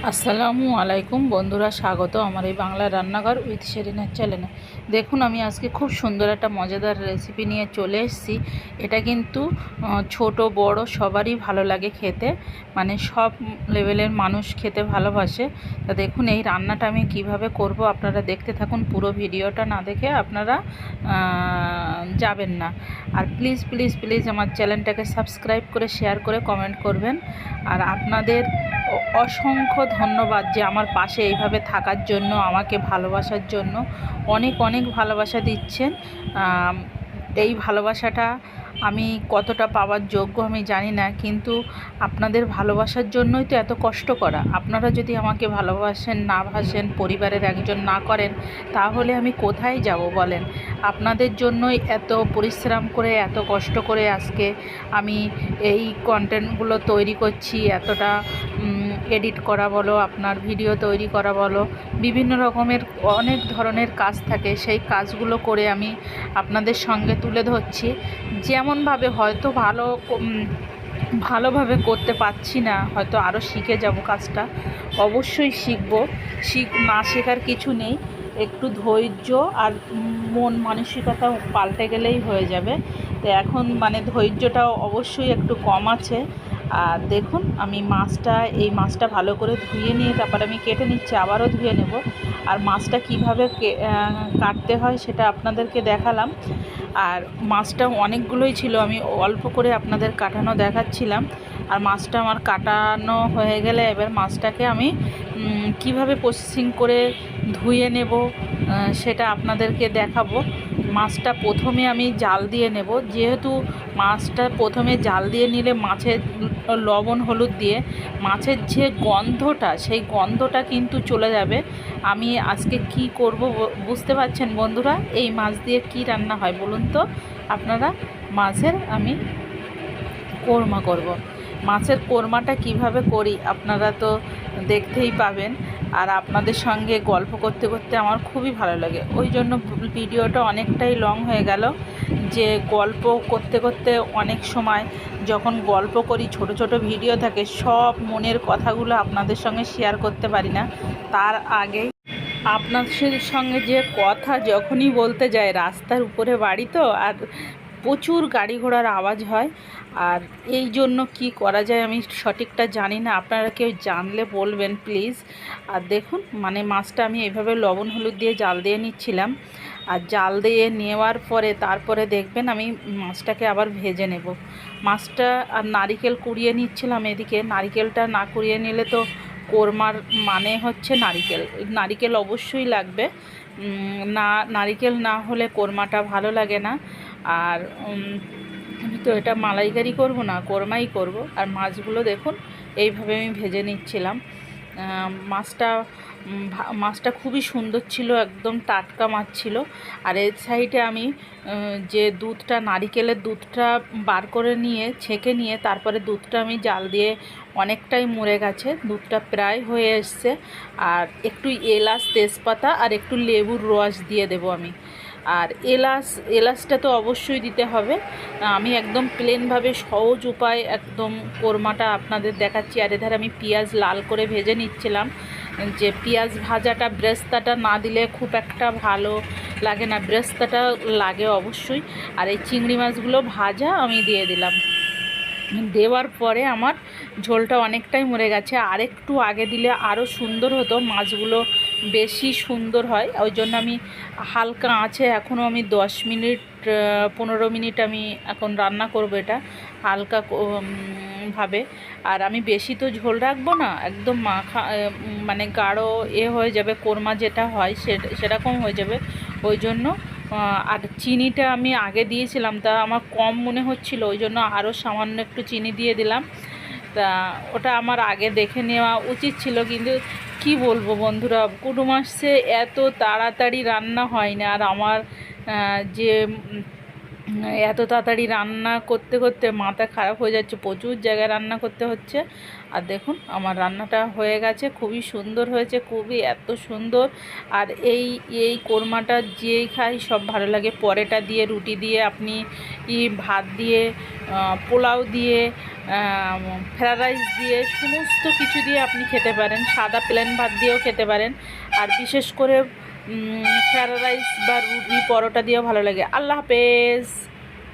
আসসালামু আলাইকুম বন্ধুরা, স্বাগত আমার এই বাংলা রান্নাঘর উইথ শেরিনের চ্যানেলে। দেখুন, আমি আজকে খুব সুন্দর একটা মজাদার রেসিপি নিয়ে চলে এসেছি। এটা কিন্তু ছোট বড় সবারই ভালো লাগে খেতে, মানে সব লেভেলের মানুষ খেতে ভালোবাসে। তা দেখুন এই রান্নাটা আমি কিভাবে করব, আপনারা দেখতে থাকুন। পুরো ভিডিওটা না দেখে আপনারা যাবেন না। আর প্লিজ প্লিজ প্লিজ আমার চ্যানেলটাকে সাবস্ক্রাইব করে শেয়ার করে কমেন্ট করবেন। আর আপনাদের অসংখ্য ধন্যবাদ যে আমার পাশে এইভাবে থাকার জন্য, আমাকে ভালোবাসার জন্য। অনেক অনেক ভালোবাসা দিচ্ছেন। এই ভালোবাসাটা আমি কতটা পাওয়ার যোগ্য আমি জানি না, কিন্তু আপনাদের ভালোবাসার জন্যই তো এত কষ্ট করা। আপনারা যদি আমাকে ভালোবাসেন না বাসেন, পরিবারের একজন না করেন, তাহলে আমি কোথায় যাব বলেন? আপনাদের জন্যই এত পরিশ্রম করে, এত কষ্ট করে আজকে আমি এই কন্টেন্টগুলো তৈরি করছি। এতটা এডিট করা বলো, আপনার ভিডিও তৈরি করা বলো, বিভিন্ন রকমের অনেক ধরনের কাজ থাকে। সেই কাজগুলো করে আমি আপনাদের সঙ্গে তুলে ধরছি। যেমনভাবে হয়তো ভালোভাবে করতে পারছি না, হয়তো আরও শিখে যাব কাজটা। অবশ্যই শিখব, না শেখার কিছু নেই। একটু ধৈর্য আর মন মানসিকতা পাল্টে গেলেই হয়ে যাবে। তো এখন মানে ধৈর্যটাও অবশ্যই একটু কম আছে। আর দেখুন আমি এই মাছটা ভালো করে ধুয়ে নিয়ে তারপর আমি কেটে নিচ্ছি, আবারও ধুয়ে নেব। আর মাছটা কীভাবে কাটতে হয় সেটা আপনাদেরকে দেখালাম। আর মাছটা অনেকগুলোই ছিল, আমি অল্প করে আপনাদের কাটানো দেখাচ্ছিলাম। আর মাছটা আমার কাটানো হয়ে গেলে এবার মাছটাকে আমি কিভাবে প্রসেসিং করে ধুয়ে নেব সেটা আপনাদেরকে দেখাবো। মাছটা প্রথমে আমি জাল দিয়ে নেব, যেহেতু মাছটা প্রথমে জাল দিয়ে নিলে মাছের লবণ হলুদ দিয়ে মাছের যে গন্ধটা, সেই গন্ধটা কিন্তু চলে যাবে। আমি আজকে কি করব বুঝতে পারছেন বন্ধুরা? এই মাছ দিয়ে কি রান্না হয় বলুন তো আপনারা? মাছের আমি কোরমা করব। মাছের কোরমাটা কিভাবে করি আপনারা তো দেখতেই পাবেন। আর আপনাদের সঙ্গে গল্প করতে করতে আমার খুবই ভালো লাগে, ওই জন্য ভিডিওটা অনেকটাই লং হয়ে গেল। যে গল্প করতে করতে অনেক সময় যখন গল্প করি, ছোট ছোট ভিডিও থাকে, সব মনের কথাগুলো আপনাদের সঙ্গে শেয়ার করতে পারি না। তার আগেই আপনাদের সঙ্গে যে কথা যখনই বলতে যায়, রাস্তার উপরে বাড়ি তো, আর প্রচুর গাড়ি ঘোড়ার আওয়াজ হয়। আর এই জন্য কি করা যায় আমি সঠিকটা জানি না, আপনারা কেউ জানলে বলবেন প্লিজ। আর দেখুন মানে মাছটা আমি এইভাবে লবণ হলুদ দিয়ে জাল দিয়ে নিচ্ছিলাম। আর জাল দিয়ে নেওয়ার পরে তারপরে দেখবেন আমি মাছটাকে আবার ভেজে নেব। মাছটা আর নারিকেল কুড়িয়ে নিচ্ছিলাম এদিকে। নারিকেলটা না কুড়িয়ে নিলে তো কোরমার মানে হচ্ছে নারিকেল, নারিকেল অবশ্যই লাগবে। না, নারিকেল না হলে কোরমাটা ভালো লাগে না। আর আমি তো এটা মালাইকারি করব না, কোরমাই করব। আর মাছগুলো দেখুন এইভাবে আমি ভেজে নিচ্ছিলাম। মাছটা খুবই সুন্দর ছিল, একদম টাটকা মাছ ছিল। আর এর সাইডে আমি যে দুধটা, নারিকেলের দুধটা বার করে নিয়ে ছেঁকে নিয়ে তারপরে দুধটা আমি জাল দিয়ে অনেকটাই মরে গেছে, দুধটা প্রায় হয়ে এসছে। আর একটু এলাচ, তেজপাতা আর একটু লেবুর রস দিয়ে দেব আমি। আর এলাচটা তো অবশ্যই দিতে হবে। আমি একদম প্লেনভাবে সহজ উপায় একদম কোরমাটা আপনাদের দেখাচ্ছি। আর এধারে আমি পেঁয়াজ লাল করে ভেজে নিচ্ছিলাম। যে পেঁয়াজ ভাজাটা, ব্রেস্তাটা না দিলে খুব একটা ভালো লাগে না, ব্রেস্তাটা লাগে অবশ্যই। আর এই চিংড়ি মাছগুলো ভাজা আমি দিয়ে দিলাম। দেওয়ার পরে আমার ঝোলটা অনেকটাই মরে গেছে। আর একটু আগে দিলে আরও সুন্দর হতো, মাছগুলো বেশি সুন্দর হয়। ওই জন্য আমি হালকা আঁচে এখনও আমি 10 মিনিট 15 মিনিট আমি এখন রান্না করব এটা হালকা ভাবে। আর আমি বেশি তো ঝোল রাখবো না, একদম মাখা মানে গাঢ় হয়ে যাবে, কোরমা যেটা হয় সেরকম হয়ে যাবে। ওই জন্য আর চিনিটা আমি আগে দিয়েছিলাম, তা আমার কম মনে হচ্ছিল, ওই জন্য আরও সামান্য একটু চিনি দিয়ে দিলাম। তা ওটা আমার আগে দেখে নেওয়া উচিত ছিল, কিন্তু কি বলবো বন্ধুরা, কুটুম আসছে, এত তাড়াতাড়ি রান্না হয় না। আর আমার যে এত তাড়াতাড়ি রান্না করতে করতে মাথা খারাপ হয়ে যাচ্ছে, প্রচুর জায়গায় রান্না করতে হচ্ছে। আর দেখুন আমার রান্নাটা হয়ে গেছে, খুবই সুন্দর হয়েছে, খুবই এত সুন্দর। আর এই এই কোরমাটা যেই খাই সব ভালো লাগে। পরেটা দিয়ে, রুটি দিয়ে, আপনি ভাত দিয়ে, পোলাও দিয়ে, ফ্রায়েড রাইস দিয়ে, সমস্ত কিছু দিয়ে আপনি খেতে পারেন। সাদা প্লেন ভাত দিয়েও খেতে পারেন। আর বিশেষ করে ফ্রায়েড রাইস বা রুটি পরোটা দিয়েও ভালো লাগে। আল্লাহ হাফেজ।